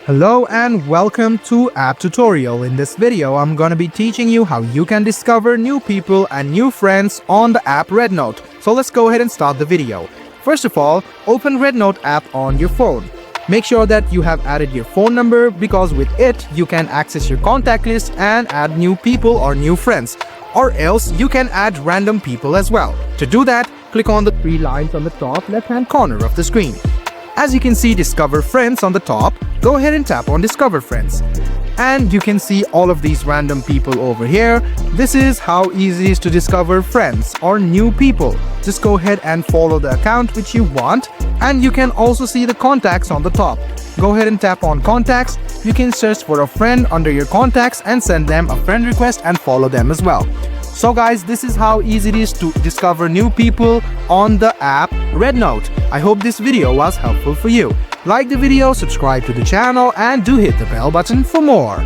Hello and welcome to App Tutorial. In this video, I'm gonna be teaching you how you can discover new people and new friends on the app Rednote. So let's go ahead and start the video. First of all, open Rednote app on your phone. Make sure that you have added your phone number because with it, you can access your contact list and add new people or new friends. Or else you can add random people as well. To do that, click on the three lines on the top left-hand corner of the screen. As you can see Discover Friends on the top, go ahead and tap on Discover Friends. And you can see all of these random people over here. This is how easy it is to discover friends or new people. Just go ahead and follow the account which you want, and you can also see the contacts on the top. Go ahead and tap on Contacts. You can search for a friend under your contacts and send them a friend request and follow them as well. So guys, this is how easy it is to discover new people on the app Rednote. I hope this video was helpful for you. Like the video, subscribe to the channel, and do hit the bell button for more.